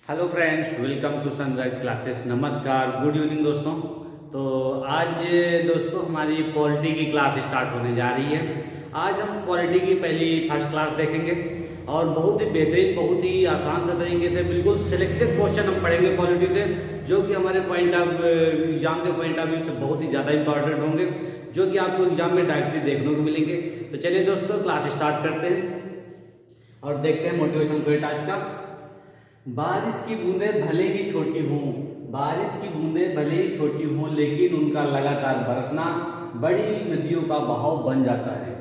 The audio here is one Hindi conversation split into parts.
Hello friends, welcome to Sunrise Classes. नमस्कार, गुड इवनिंग दोस्तों। तो आज दोस्तों हमारी पॉलिटी की क्लास स्टार्ट होने जा रही है। आज हम पॉलिटी की पहली फर्स्ट क्लास देखेंगे और बहुत ही बेहतरीन, बहुत ही आसान से तरीके से बिल्कुल सिलेक्टेड क्वेश्चन हम पढ़ेंगे पॉलिटी से, जो कि हमारे पॉइंट ऑफ एग्जाम के पॉइंट ऑफ व्यू से बहुत ही ज़्यादा इंपॉर्टेंट होंगे, जो कि आपको एग्जाम में डायरेक्टली देखने को मिलेंगे। तो चलिए दोस्तों, क्लास स्टार्ट करते हैं और देखते हैं मोटिवेशन क्वेट आज का। बारिश की बूंदें भले ही छोटी हों, बारिश की बूंदें भले ही छोटी हों, लेकिन उनका लगातार बरसना बड़ी नदियों का बहाव बन जाता है।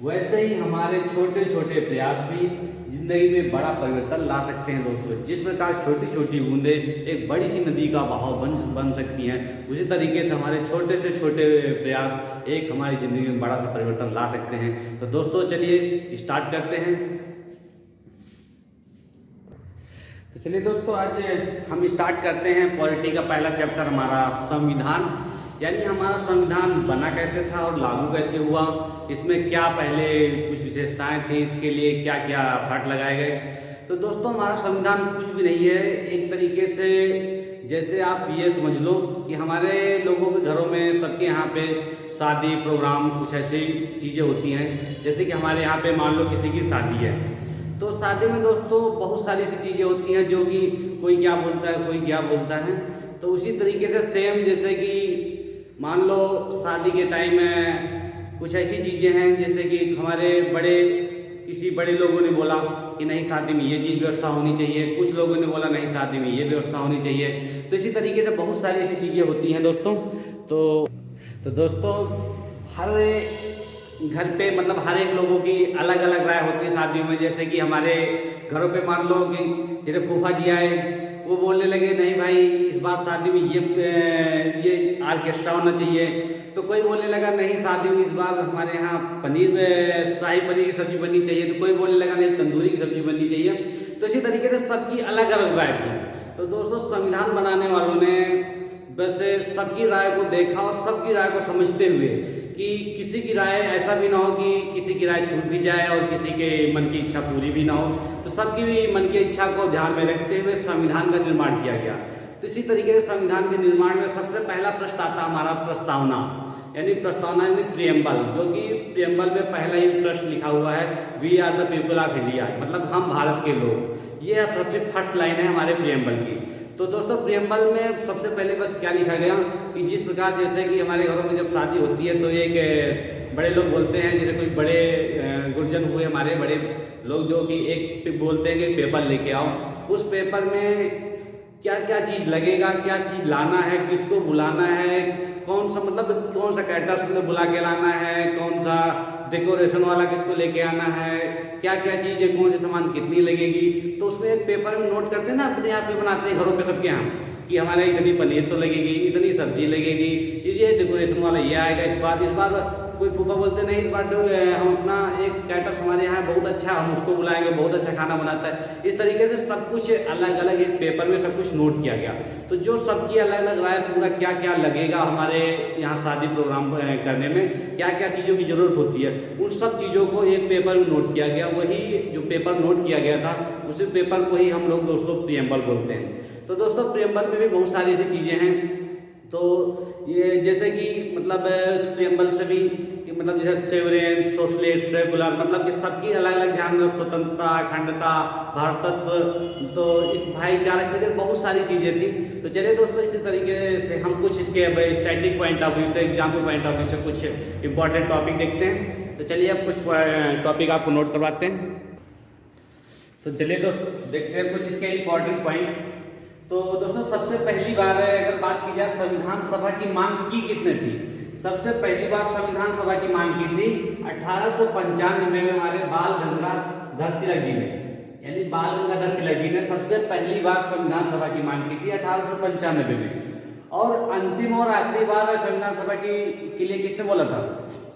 वैसे ही हमारे छोटे छोटे प्रयास भी जिंदगी में बड़ा परिवर्तन ला सकते हैं दोस्तों। जिस प्रकार छोटी छोटी बूंदें एक बड़ी सी नदी का बहाव बन सकती हैं, उसी तरीके से हमारे छोटे से छोटे प्रयास एक हमारी ज़िंदगी में बड़ा सा परिवर्तन ला सकते हैं। तो दोस्तों चलिए स्टार्ट करते हैं। तो चलिए दोस्तों, आज हम स्टार्ट करते हैं पॉलिटी का पहला चैप्टर, हमारा संविधान। यानी हमारा संविधान बना कैसे था और लागू कैसे हुआ, इसमें क्या पहले कुछ विशेषताएं थी, इसके लिए क्या क्या फर्क लगाए गए। तो दोस्तों हमारा संविधान कुछ भी नहीं है, एक तरीके से जैसे आप ये समझ लो कि हमारे लोगों के घरों में सबके यहाँ पे शादी प्रोग्राम कुछ ऐसी चीज़ें होती हैं। जैसे कि हमारे यहाँ पे मान लो किसी की शादी है, तो शादी में दोस्तों बहुत सारी ऐसी चीज़ें होती हैं जो कि कोई क्या बोलता है, कोई क्या बोलता है। तो उसी तरीके से सेम जैसे कि मान लो शादी के टाइम में कुछ ऐसी चीज़ें हैं, जैसे कि हमारे किसी बड़े लोगों ने बोला कि नहीं शादी में ये चीज़ व्यवस्था होनी चाहिए, कुछ लोगों ने बोला नहीं शादी में ये व्यवस्था होनी चाहिए। तो इसी तरीके से बहुत सारी ऐसी चीज़ें होती हैं दोस्तों। तो दोस्तों हर घर पे मतलब हर एक लोगों की अलग अलग राय होती है शादियों में। जैसे कि हमारे घरों पे मान लो कि जैसे फूफा जी आए, वो बोलने लगे नहीं भाई इस बार शादी में ये ऑर्केस्ट्रा होना चाहिए। तो कोई बोलने लगा नहीं शादी में इस बार हमारे यहाँ शाही पनीर की सब्जी बननी चाहिए। तो कोई बोलने लगा नहीं तंदूरी की सब्जी बननी चाहिए। तो इसी तरीके से सबकी अलग अलग राय थी। तो दोस्तों संविधान बनाने वालों ने वैसे सबकी राय को देखा और सबकी राय को समझते हुए कि किसी की राय ऐसा भी ना हो कि किसी की राय छूट भी जाए और किसी के मन की इच्छा पूरी भी ना हो, तो सबकी भी मन की इच्छा को ध्यान में रखते हुए संविधान का निर्माण किया गया। तो इसी तरीके से संविधान के निर्माण में सबसे पहला प्रश्न आता हमारा प्रस्तावना, यानी प्रस्तावना यानी प्रियम्बल, जो कि प्रियम्बल में पहला ही प्रश्न लिखा हुआ है we are the people of India, मतलब हम भारत के लोग। ये सबसे फर्स्ट लाइन है हमारे प्रियम्बल की। तो दोस्तों प्रियम्बल में सबसे पहले बस क्या लिखा गया कि जिस प्रकार जैसे कि हमारे घरों में जब शादी होती है तो एक बड़े लोग बोलते हैं, जैसे कोई बड़े गुरुजन हुए हमारे बड़े लोग, जो कि एक बोलते हैं कि पेपर लेके आओ, उस पेपर में क्या क्या चीज़ लगेगा, क्या चीज़ लाना है, किसको बुलाना है, कौन सा मतलब कौन सा कैटर्स में बुला के लाना है, कौन सा डेकोरेशन वाला किसको लेके आना है, क्या क्या चीज़ें कौन से सामान कितनी लगेगी। तो उसमें एक पेपर में नोट करते हैं ना, अपने आप पे बनाते हैं घरों पे सबके यहाँ कि हमारे इतनी पनीर तो लगेगी, इतनी सब्जी लगेगी, ये डेकोरेशन वाला ये आएगा। इस बार कोई फूफा बोलते नहीं इस बार हम अपना एक कैटर्स हमारे यहाँ बहुत अच्छा, हम उसको बुलाएंगे, बहुत अच्छा खाना बनाता है। इस तरीके से सब कुछ अलग अलग एक पेपर में सब कुछ नोट किया गया। तो जो सबकी अलग अलग राय पूरा क्या क्या लगेगा हमारे यहाँ शादी प्रोग्राम करने में, क्या क्या चीज़ों की ज़रूरत होती है, उन सब चीज़ों को एक पेपर में नोट किया गया। वही जो पेपर नोट किया गया था उसी पेपर को ही हम लोग दोस्तों प्रियम्बल बोलते हैं। तो दोस्तों प्रियम्बल में भी बहुत सारी ऐसी चीज़ें हैं। तो ये जैसे कि मतलब प्रियम्बल से भी कि मतलब जैसे सेवरेन, सोशलिस्ट, सेकुलर, मतलब कि सबकी अलग अलग ध्यान में स्वतंत्रता, अखंडता, भारतत्व, तो इस भाईचारा से बहुत सारी चीज़ें थी। तो चलिए दोस्तों इसी तरीके से हम कुछ इसके स्टैटिक पॉइंट ऑफ व्यू से, एग्जाम के पॉइंट ऑफ व्यू से कुछ इंपॉर्टेंट टॉपिक देखते हैं। तो चलिए अब कुछ टॉपिक आपको नोट करवाते हैं। तो चलिए दोस्तों देखते हैं कुछ इसके इंपॉर्टेंट पॉइंट। तो दोस्तों सबसे पहली बार अगर बात की जाए संविधान सभा की मांग की किसने थी, सबसे पहली बार संविधान सभा की मांग की थी 1895 में हमारे बाल गंगाधर तिलक जी ने, यानी बाल गंगाधर तिलक जी ने सबसे पहली बार संविधान सभा की मांग की थी 1895 में। और अंतिम और आखिरी बार संविधान सभा के लिए किसने बोला था,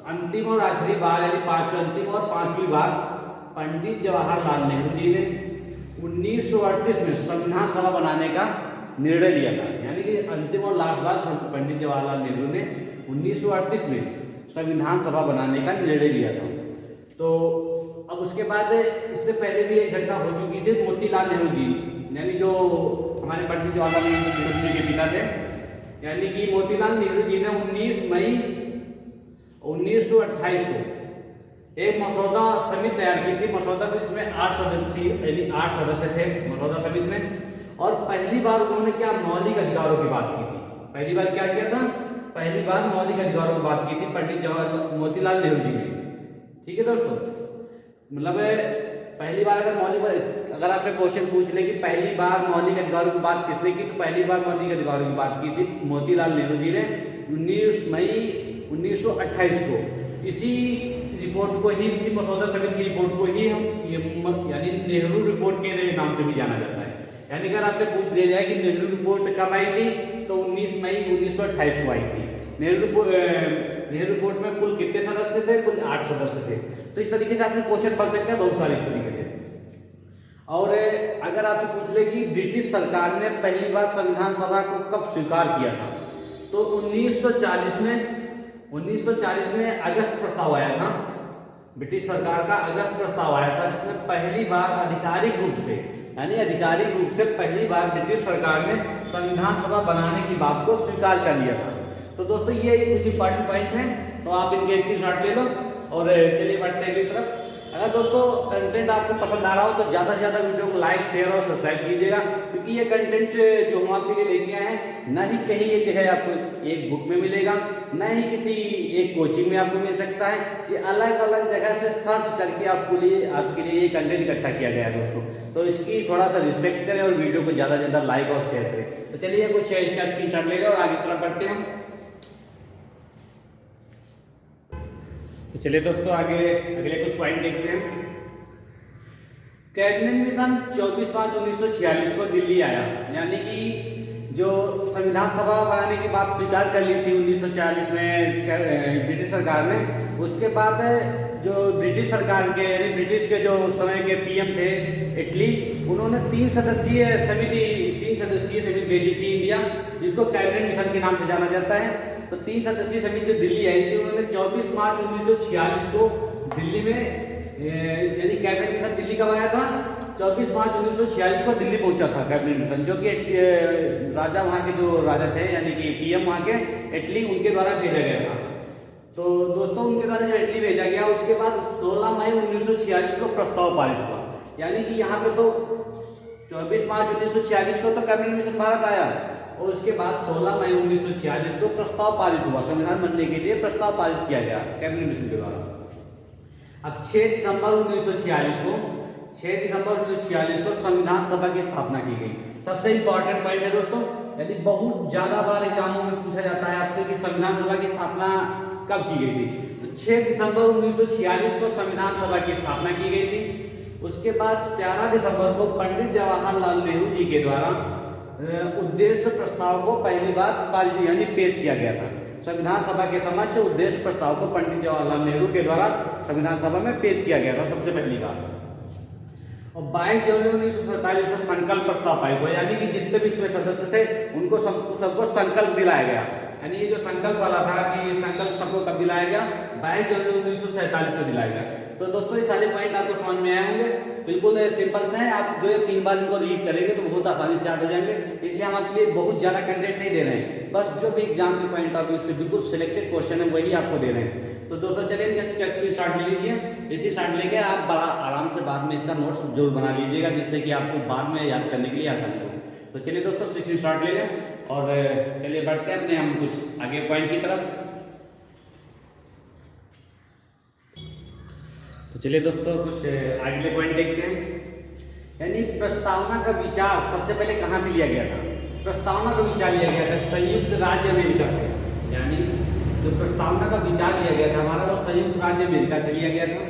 अंतिम और आखिरी बार यानी अंतिम और पांचवी बार पंडित जवाहरलाल नेहरू जी ने 1938 में संविधान सभा बनाने का निर्णय लिया था। यानी कि अंतिम और लास्ट बार पंडित जवाहरलाल नेहरू ने 1938 में संविधान सभा बनाने का निर्णय लिया था। तो अब उसके बाद इससे पहले भी एक घटना हो चुकी थी, मोतीलाल नेहरू जी यानी जो हमारे पंडित जवाहरलाल नेहरू जी के पिता थे, यानी कि मोतीलाल नेहरू जी ने 19 मई 1928 को एक मसौदा समिति तैयार की थी। मसौदा जिसमें 8 सदस्य यानी 8 सदस्य थे मसौदा समिति में। और पहली बार उन्होंने क्या मौलिक अधिकारों की बात की थी। पहली बार क्या किया था? पहली बार मौलिक अधिकारों की बात की थी पंडित जवाहरलाल मोतीलाल नेहरू जी ने। ठीक है दोस्तों, मतलब पहली बार अगर आपसे क्वेश्चन पूछ ले कि पहली बार मौलिक अधिकारों की बात किसने की, तो पहली बार मौलिक अधिकारों की बात की थी मोतीलाल नेहरू जी ने 19 मई 1928 को। इसी रिपोर्ट को ही, इसी मसौदा समिति की रिपोर्ट को ही हम यानी नेहरू रिपोर्ट के नाम से भी जाना जाता है। यानी अगर आपसे पूछ दिया जाए कि नेहरू रिपोर्ट कब आई थी, तो 19 मई 1928 को आई थी। नेहरू रिपोर्ट में कुल कितने सदस्य थे? कुल 8 सदस्य थे। तो इस तरीके से आपने क्वेश्चन पढ़ सकते हैं बहुत सारे इस तरीके से। और अगर आपसे पूछ ले कि ब्रिटिश सरकार ने पहली बार संविधान सभा को कब स्वीकार किया था, तो 1940 में अगस्त प्रस्ताव आया था। ब्रिटिश सरकार का अगस्त प्रस्ताव आया था, जिसमें पहली बार आधिकारिक रूप से पहली बार ब्रिटिश सरकार ने संविधान सभा बनाने की बात को स्वीकार कर लिया था। तो दोस्तों ये कुछ इंपॉर्टेंट पॉइंट हैं, तो आप इनके स्क्रीनशॉट ले लो और चलिए बढ़ते हैं अगली तरफ। अगर दोस्तों कंटेंट आपको पसंद आ रहा हो तो ज़्यादा से ज़्यादा वीडियो को लाइक, शेयर और सब्सक्राइब कीजिएगा, क्योंकि ये कंटेंट जो हम आपके लिए लेके आए हैं ना ही कहीं ये जो है आपको एक बुक में मिलेगा, ना ही किसी एक कोचिंग में आपको मिल सकता है। ये अलग अलग जगह से सर्च करके आपके लिए ये कंटेंट इकट्ठा किया गया है दोस्तों। तो इसकी थोड़ा सा रिस्पेक्ट करें और वीडियो को ज़्यादा से ज़्यादा लाइक और शेयर करें। तो चलिए कुछ इसका स्क्रीनशॉट ले लें और आगे तरफ बढ़ते हैं हम। तो चलिए दोस्तों आगे अगले कुछ पॉइंट देखते हैं। कैबिनेट मिशन 24/5/1946 को दिल्ली आया, यानी कि जो संविधान सभा बनाने की बात स्वीकार कर ली थी 1940 में ब्रिटिश सरकार ने। उसके बाद जो ब्रिटिश सरकार के यानी ब्रिटिश के जो समय के पीएम थे इटली, उन्होंने 3 सदस्यीय समिति भेजी थी इंडिया, जिसको कैबिनेट मिशन के नाम से जाना जाता है। तो 3 सदस्यीय समिति जो दिल्ली आई थी, उन्होंने 24 मार्च 1946 को दिल्ली में यानी कैबिनेट मिशन दिल्ली कब आया था? 24 मार्च 1946 को दिल्ली पहुंचा था कैबिनेट मिशन, जो कि राजा वहाँ के जो राजा थे यानी कि पीएम वहाँ के इटली, उनके द्वारा भेजा गया था। तो दोस्तों उनके द्वारा जो इटली भेजा गया, उसके बाद 16 मई 1946 को प्रस्ताव पारित हुआ। यानी कि यहाँ पे तो 24 मार्च 1946 को तो कैबिनेट मिशन भारत आया और उसके बाद 16 मई 1946 को प्रस्ताव पारित हुआ। संविधान बनने के लिए प्रस्ताव पारित किया गया कैबिनेट मिशन के द्वारा। अब 6 दिसंबर 1946 को संविधान सभा की स्थापना की गई। सबसे इंपॉर्टेंट पॉइंट है दोस्तों, यदि बहुत ज्यादा बार एग्जामों में पूछा जाता है आपसे कि संविधान सभा की स्थापना कब की गई थी, तो 6 दिसंबर 1946 को संविधान सभा की स्थापना की गई थी। उसके बाद 13 दिसंबर को पंडित जवाहरलाल नेहरू जी के द्वारा उद्देश्य प्रस्ताव को पहली बार यानी पेश किया गया था। संविधान सभा के समक्ष उद्देश्य प्रस्ताव को पंडित जवाहरलाल नेहरू के द्वारा संविधान सभा में पेश किया गया था सबसे पहली बार। और 22 जनवरी 1947 को संकल्प प्रस्ताव पारित हुआ, यानी कि जितने भी इसमें सदस्य थे उनको सबको संकल्प दिलाया गया। यानी ये जो संकल्प वाला था कि संकल्प सबको कब दिलाया गया? 22 जनवरी 1947 को दिलाया गया। तो दोस्तों ये सारे पॉइंट आपको समझ में आए होंगे, बिल्कुल सिंपल से हैं। आप 2-3 बार इनको रीड करेंगे तो बहुत आसानी से याद हो जाएंगे। इसलिए हम आपके लिए बहुत ज़्यादा कंटेंट नहीं दे रहे हैं, बस जो भी एग्जाम के पॉइंट ऑफ व्यू से बिल्कुल सिलेक्टेड क्वेश्चन है वही आपको दे रहे हैं। तो दोस्तों चलिए इसका स्क्रीनशॉट ले लीजिए। इसी शॉट लेके आप बड़ा आराम से बाद में इसका नोट्स जरूर बना लीजिएगा, जिससे कि आपको बाद में याद करने के लिए आसानी हो। तो चलिए दोस्तों स्क्रीनशॉट ले लें और चलिए बढ़ते हैं अपने हम कुछ आगे पॉइंट की तरफ। तो चलिए दोस्तों कुछ अगले पॉइंट देखते हैं। यानी प्रस्तावना का विचार सबसे पहले कहाँ से लिया गया था? प्रस्तावना का विचार लिया गया था संयुक्त राज्य अमेरिका से। यानी जो प्रस्तावना का विचार लिया गया था हमारा, वो संयुक्त राज्य अमेरिका से लिया गया था।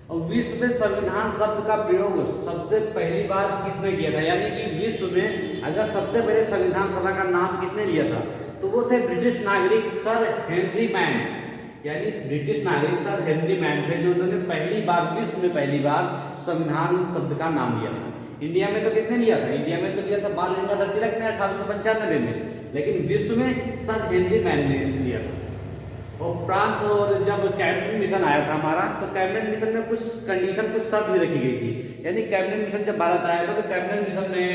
और विश्व में संविधान शब्द का प्रयोग सबसे पहली बार किसने किया था? यानी कि विश्व में अगर सबसे पहले संविधान सभा का नाम किसने लिया था, तो वो थे ब्रिटिश नागरिक सर हेनरी मैन। यानी ब्रिटिश नागरिक सर हेनरी मैन थे जो उन्होंने विश्व में पहली बार संविधान शब्द का नाम लिया था। इंडिया में तो किसने लिया था? इंडिया में तो लिया था बाल गंगाधर तिलक ने 1895 में, लेकिन विश्व में सर हेनरी मैन ने लिया था। और प्रांत, और जब कैबिनेट मिशन आया था हमारा, तो कैबिनेट मिशन में कुछ कंडीशन, कुछ शर्त भी रखी गई थी। यानी कैबिनेट मिशन जब भारत आया था, तो कैबिनेट मिशन में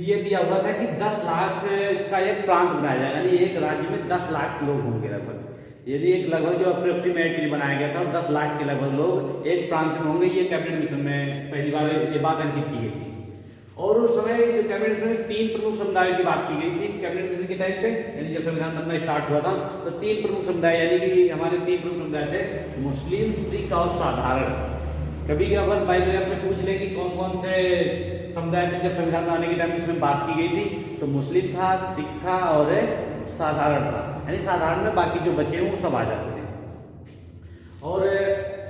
ये दिया हुआ था कि 10 लाख का एक प्रांत बनाया जाएगा, यानी एक राज्य में 10 लाख लोग होंगे लगभग। यदि एक लगभग जो अप्रोक्सीमेटली बनाया गया था, 10 लाख के लगभग लोग एक प्रांत में होंगे। ये कैबिनेट मिशन में पहली बार ये बात अंकित की गई थी। और उस समय जो कैबिनेट मिशन में 3 प्रमुख समुदायों की बात की गई थी कैबिनेट मिशन के टाइम पे, यानी जब संविधान बनना स्टार्ट हुआ था, तो 3 प्रमुख समुदाय, यानी कि हमारे 3 प्रमुख समुदाय थे, मुस्लिम, सिख और साधारण। कभी अगर बाई द वे पूछ लें कि कौन कौन से समुदाय थे जब संविधान बनाने के टाइम इसमें बात की गई थी, तो मुस्लिम था, सिख था और साधारण था। यानी साधारण में बाकी जो बचे हैं वो सब आ जाते थे। और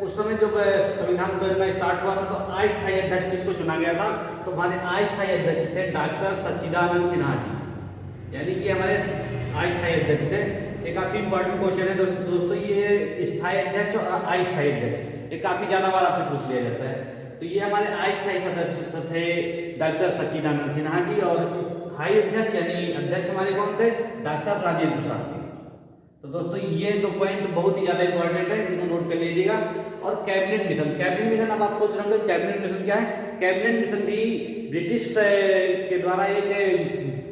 उस समय जब संविधान बनना स्टार्ट हुआ था, तो अस्थायी अध्यक्ष किसको चुना गया था, तो हमारे अस्थायी अध्यक्ष थे डॉक्टर सच्चिदानंद सिन्हा जी, यानी कि हमारे अस्थायी अध्यक्ष थे। एक काफी इंपॉर्टेंट क्वेश्चन है दोस्तों, ये स्थायी अध्यक्ष और अस्थायी अध्यक्ष ये काफी ज्यादा बार आपसे पूछ लिया जाता है। तो ये हमारे अस्थायी सदस्य थे डॉक्टर सच्चिदानंद सिन्हा जी, और स्थायी अध्यक्ष यानी अध्यक्ष हमारे कौन थे, डॉक्टर राजेंद्र प्रसाद जी। तो दोस्तों ये 2 पॉइंट बहुत ही ज्यादा इंपॉर्टेंट है, इनको नोट कर लीजिएगा। और कैबिनेट मिशन, कैबिनेट मिशन अब आप सोच रहे होंगे कैबिनेट मिशन क्या है। कैबिनेट मिशन भी ब्रिटिश के द्वारा एक,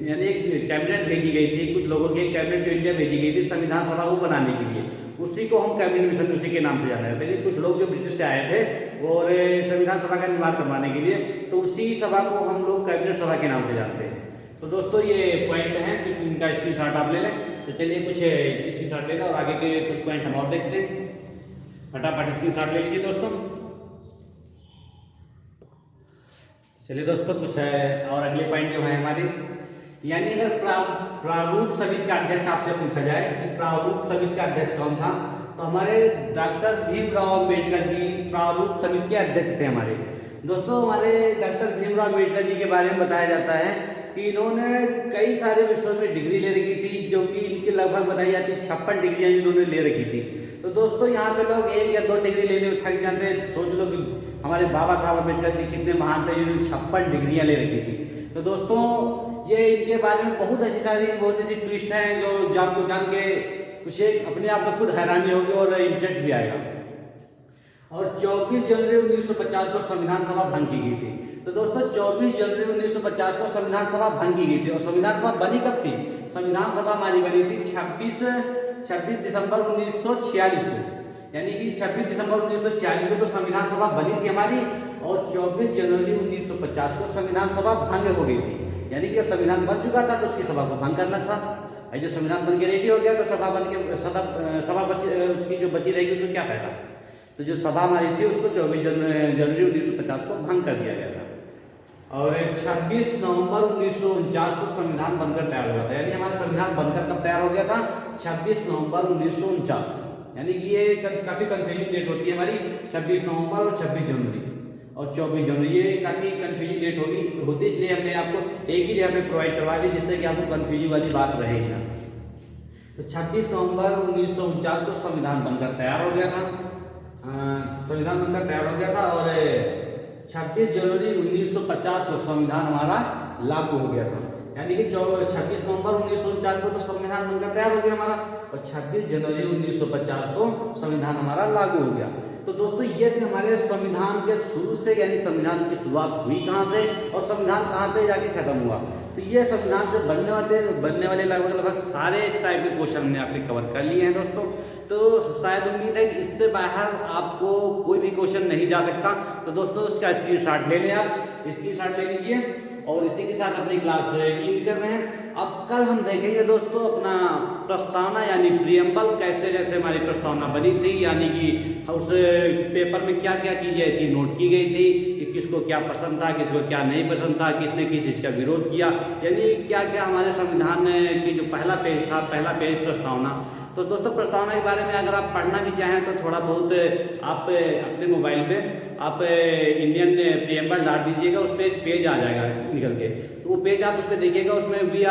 यानी एक कैबिनेट भेजी गई थी, कुछ लोगों की एक कैबिनेट जो इंडिया भेजी गई थी संविधान सभा को बनाने के लिए, उसी को हम कैबिनेट मिशन उसी के नाम से जाना है। लेकिन कुछ लोग जो ब्रिटिश से आए थे और संविधान सभा का निर्माण करवाने के लिए, तो उसी सभा को हम लोग कैबिनेट सभा के नाम से जानते हैं। तो दोस्तों ये पॉइंट है, कुछ इनका स्क्रीनशॉट आप ले लें। तो चलिए कुछ स्क्रीनशॉट ले लें और आगे के कुछ पॉइंट हम और देखते हैं। फटाफट स्क्रीनशॉट ले लीजिए दोस्तों। चलिए दोस्तों कुछ है और अगले पॉइंट जो है हमारे, यानी अगर प्रारूप समिति का अध्यक्ष आपसे पूछा जाए कि प्रारूप समिति का अध्यक्ष कौन था, तो हमारे डॉक्टर भीमराव अम्बेडकर जी प्रारूप समिति के अध्यक्ष थे हमारे। दोस्तों हमारे डॉक्टर भीमराव अम्बेडकर जी के बारे में बताया जाता है कि इन्होंने कई सारे विषयों में डिग्री ले रखी थी, जो कि इनकी लगभग बताई जाती है 56 डिग्रियां इन्होंने ले रखी थी। तो दोस्तों यहाँ पे लोग 1 या 2 डिग्री लेने में थक जाते हैं। सोच लो कि हमारे बाबा साहब अम्बेडकर जी कितने महान थे, जिन्होंने 56 डिग्रियां ले रखी थी। तो दोस्तों ये इनके बारे में बहुत ऐसी ट्विस्ट हैं जो आपको जान के कुछ एक अपने आप में खुद हैरानी होगी और इंटरेस्ट भी आएगा। और 24 जनवरी 1950 को संविधान सभा भंग की गई थी। तो दोस्तों 24 जनवरी 1950 को संविधान सभा भंग की गई थी। और संविधान सभा बनी कब थी, संविधान सभा हमारी बनी थी 26 दिसंबर 1946 को, यानी कि 26 दिसंबर 1946 को तो संविधान सभा बनी थी हमारी, और 24 जनवरी 1950 को संविधान सभा भंग हो गई थी। यानी कि अब संविधान बन चुका था तो उसकी सभा को भंग करना था। जब संविधान बन के रेडी हो गया तो सभा बन के सभा उसकी जो बची रहेगी उसको क्या फायदा। तो जो सभा हमारी थी उसको 24 जनवरी 1950 को भंग कर दिया गया था। और 26 नवंबर 1949 को संविधान बनकर तैयार हुआ था। यानी हमारा संविधान बनकर कब तैयार हो गया था, 26 नवंबर 1949 को। यानी कि ये काफी कंफ्यूजिंग डेट होती है हमारी, 26 नवंबर और 26 जनवरी और 24 जनवरी, ये काफी कंफ्यूजिंग डेट होती है, इसलिए हमने आपको एक ही जगह पे प्रोवाइड करवा दी जिससे कि आपको कंफ्यूजिंग वाली बात रहेगी ना। तो 26 नवंबर 1949 को संविधान बनकर तैयार हो गया था, संविधान बनकर तैयार हो गया था। और 26 जनवरी 1950 को संविधान हमारा लागू हो गया था। यानी कि 26 नवंबर 1949 को तो संविधान बनकर तैयार हो गया हमारा, और 26 जनवरी 1950 को संविधान हमारा लागू हो गया। तो दोस्तों ये थे हमारे संविधान के शुरू से, यानी संविधान की शुरुआत हुई कहाँ से और संविधान कहाँ पे जाके खत्म हुआ। तो ये संविधान से बनने वाले लगभग सारे टाइप के क्वेश्चन हमने आपके कवर कर लिए हैं दोस्तों। तो शायद उम्मीद है कि इससे बाहर आपको कोई भी क्वेश्चन नहीं जा सकता। तो दोस्तों इसका स्क्रीनशॉट ले लें, आप स्क्रीनशॉट ले लीजिए और इसी के साथ अपनी क्लास एंड कर रहे हैं। अब कल हम देखेंगे दोस्तों अपना प्रस्तावना यानी प्रियम्बल, कैसे जैसे हमारी प्रस्तावना बनी थी, यानी कि उस पेपर में क्या क्या चीज़ें ऐसी नोट की गई थी कि किसको क्या पसंद था, किसको क्या नहीं पसंद था, किसने किस चीज़ का विरोध किया, यानी क्या क्या हमारे संविधान की जो पहला पेज था, पहला पेज प्रस्तावना। तो दोस्तों प्रस्तावना के बारे में अगर आप पढ़ना भी चाहें तो थोड़ा बहुत आप अपने मोबाइल पे आप इंडियन प्रियम्बल डाल दीजिएगा, उस पर एक पेज आ जाएगा निकल के। तो वो पेज आप उस पर देखिएगा, उसमें वी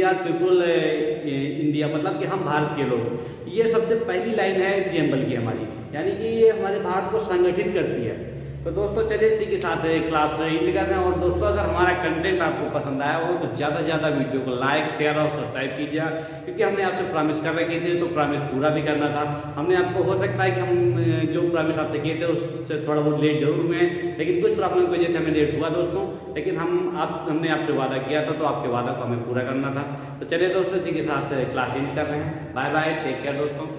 आर पीपुल इंडिया, मतलब कि हम भारत के लोग। ये सबसे पहली लाइन है प्रियम्बल की हमारी, यानी कि ये हमारे भारत को संगठित करती है। तो दोस्तों चलिए इसी के साथ क्लास एंड कर रहे हैं। और दोस्तों अगर हमारा कंटेंट आपको पसंद आया हो तो ज़्यादा से ज़्यादा वीडियो को लाइक शेयर और सब्सक्राइब कीजिए, क्योंकि हमने आपसे प्रॉमिस कर रखे थे तो प्रॉमिस पूरा भी करना था। हमने आपको हो सकता है कि हम जो प्रॉमिस आपसे किए थे उससे थोड़ा बहुत लेट जरूर हुए हैं, लेकिन कुछ प्रॉब्लम की वजह से हमें लेट हुआ दोस्तों। लेकिन हमने आपसे वादा किया था तो आपके वादा को हमें पूरा करना था। तो चलिए दोस्तों इसी के साथ क्लास एंड कर रहे हैं। बाय बाय, टेक केयर दोस्तों।